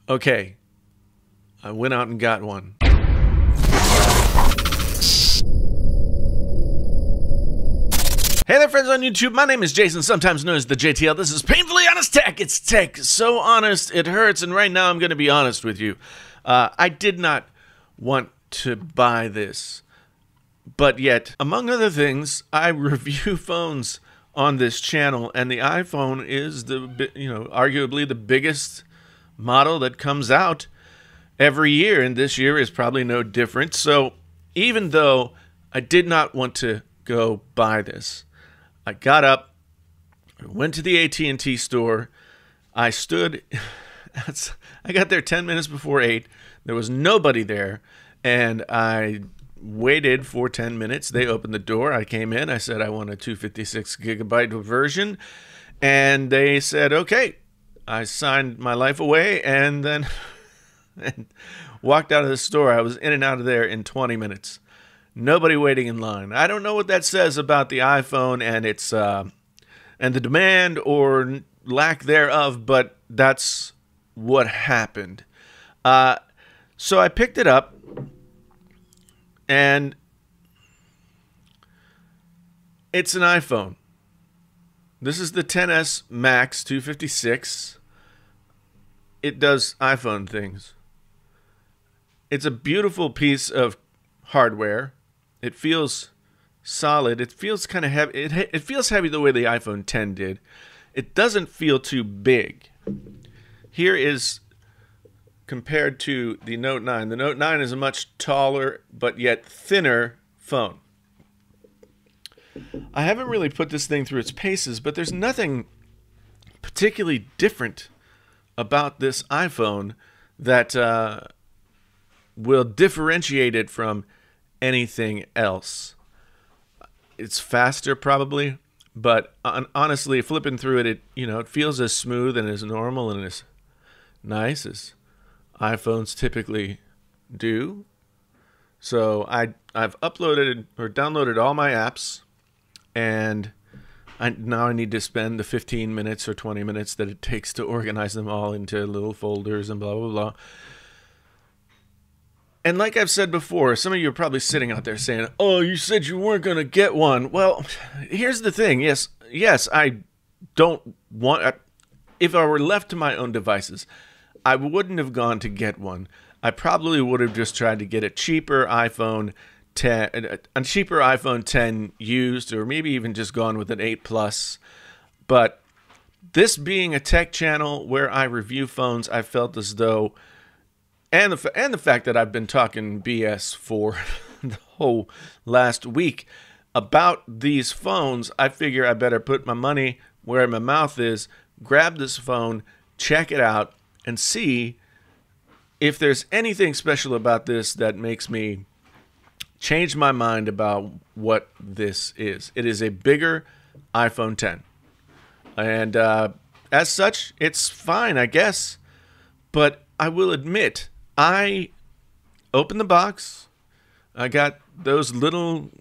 Okay, I went out and got one. Hey there, friends on YouTube. My name is Jason, sometimes known as the JTL. This is Painfully Honest Tech. It's tech so honest it hurts, and right now I'm going to be honest with you. I did not want to buy this, but yet, among other things, I review phones on this channel, and the iPhone is arguably the biggest model that comes out every year, and this year is probably no different. So even though I did not want to go buy this, I got up, went to the AT&T store. I stood, I got there 10 minutes before 8. There was nobody there, and I waited for 10 minutes. They opened the door. I came in. I said I want a 256 gigabyte version, and they said, okay. I signed my life away and then and walked out of the store. I was in and out of there in 20 minutes. Nobody waiting in line. I don't know what that says about the iPhone and its and the demand or lack thereof, but that's what happened. So I picked it up, and it's an iPhone. This is the XS Max 256. It does iPhone things. It's a beautiful piece of hardware. It feels solid. It feels kind of heavy. It feels heavy the way the iPhone X did. It doesn't feel too big. Here is compared to the Note 9. The Note 9 is a much taller but yet thinner phone. I haven't really put this thing through its paces, but there's nothing particularly different about this iPhone that will differentiate it from anything else. It's faster probably, but honestly, flipping through it, it feels as smooth and as normal and as nice as iPhones typically do. So I've uploaded or downloaded all my apps, and now I need to spend the 15 minutes or 20 minutes that it takes to organize them all into little folders and blah, blah, blah. And like I've said before, some of you are probably sitting out there saying, oh, you said you weren't going to get one. Well, here's the thing. Yes, I don't want... If I were left to my own devices, I wouldn't have gone to get one. I probably would have just tried to get a cheaper iPhone 10 used, or maybe even just gone with an 8 Plus. But this being a tech channel where I review phones, I felt as though, and the fact that I've been talking BS for the whole last week about these phones, I figure I better put my money where my mouth is, grab this phone, check it out, and see if there's anything special about this that makes me change my mind about what this is. It is a bigger iPhone X. And as such, it's fine, I guess. But I will admit, I opened the box. I got those little,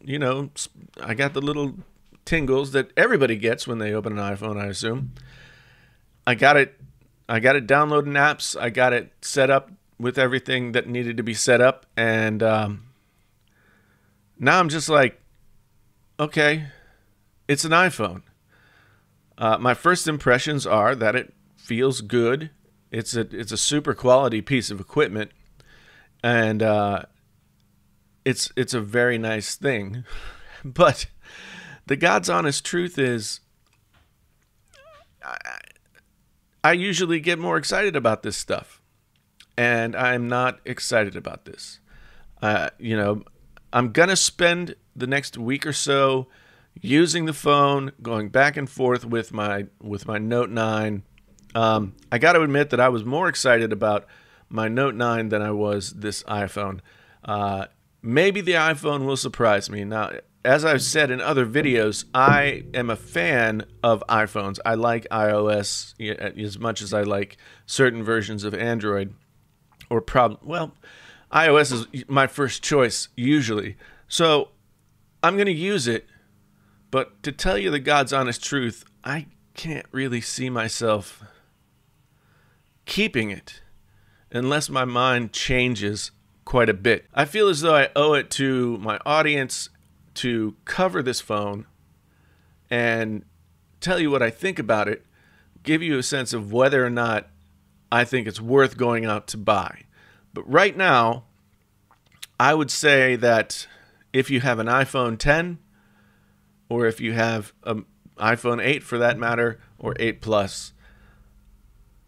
I got the little tingles that everybody gets when they open an iPhone, I assume. I got it downloading apps. I got it set up with everything that needed to be set up. And now I'm just like, okay, it's an iPhone. My first impressions are that it feels good. It's a super quality piece of equipment, and it's a very nice thing. But the God's honest truth is, I usually get more excited about this stuff, and I'm not excited about this. I'm gonna spend the next week or so using the phone, going back and forth with my Note 9. I got to admit that I was more excited about my Note 9 than I was this iPhone. Maybe the iPhone will surprise me. Now, as I've said in other videos, I am a fan of iPhones. I like iOS as much as I like certain versions of Android. iOS is my first choice, usually. So, I'm going to use it. But to tell you the God's honest truth, I can't really see myself keeping it. unless my mind changes quite a bit. I feel as though I owe it to my audience to cover this phone and tell you what I think about it, give you a sense of whether or not I think it's worth going out to buy. But right now, I would say that if you have an iPhone 10, or if you have an iPhone 8 for that matter, or 8 Plus,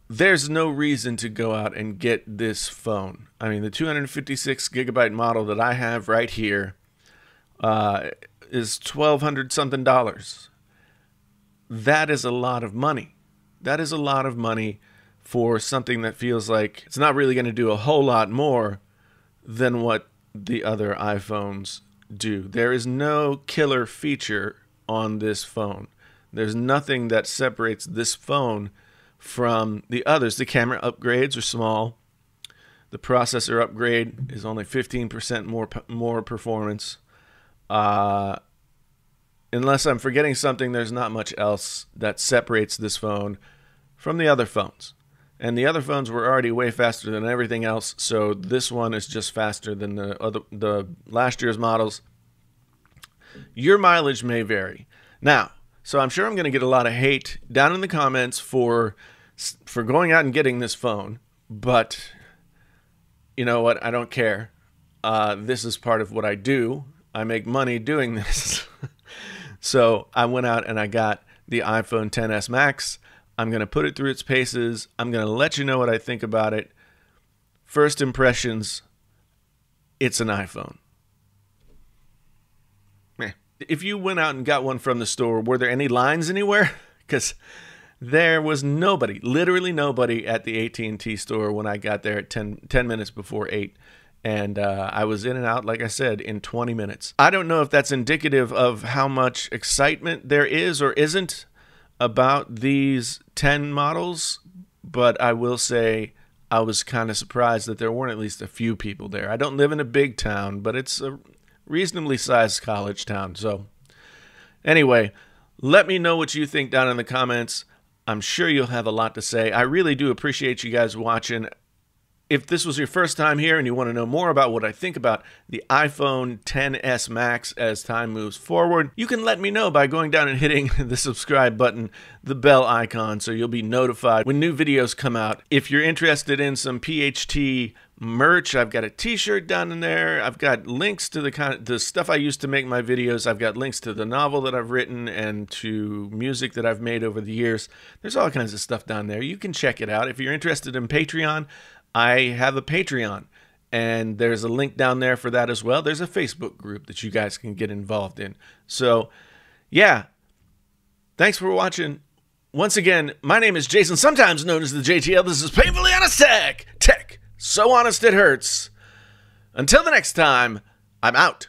there's no reason to go out and get this phone. I mean, the 256 gigabyte model that I have right here is $1,200 something. That is a lot of money. That is a lot of money for something that feels like it's not really going to do a whole lot more than what the other iPhones do. There is no killer feature on this phone. There's nothing that separates this phone from the others. The camera upgrades are small. The processor upgrade is only 15% more performance. Unless I'm forgetting something, there's not much else that separates this phone from the other phones. And the other phones were already way faster than everything else, so this one is just faster than the last year's models. Your mileage may vary. Now, so I'm sure I'm going to get a lot of hate down in the comments for going out and getting this phone, but you know what? I don't care. This is part of what I do. I make money doing this. So I went out and I got the iPhone XS Max. I'm going to put it through its paces. I'm going to let you know what I think about it. First impressions, it's an iPhone. If you went out and got one from the store, were there any lines anywhere? Because there was nobody, literally nobody at the AT&T store when I got there at 10 minutes before 8. And I was in and out, like I said, in 20 minutes. I don't know if that's indicative of how much excitement there is or isn't about these 10 models, but I will say I was kind of surprised that there weren't at least a few people there. I don't live in a big town, but it's a reasonably sized college town. So anyway, let me know what you think down in the comments. I'm sure you'll have a lot to say. I really do appreciate you guys watching. If this was your first time here and you want to know more about what I think about the iPhone XS Max as time moves forward, you can let me know by going down and hitting the subscribe button, the bell icon, so you'll be notified when new videos come out. If you're interested in some PHT merch, I've got a t-shirt down in there. I've got links to the stuff I used to make my videos. I've got links to the novel that I've written and to music that I've made over the years. There's all kinds of stuff down there. You can check it out. If you're interested in Patreon, I have a Patreon, and there's a link down there for that as well. There's a Facebook group that you guys can get involved in. So, yeah, thanks for watching. Once again, my name is Jason, sometimes known as the JTL. This is Painfully Honest Tech. Tech, so honest it hurts. Until the next time, I'm out.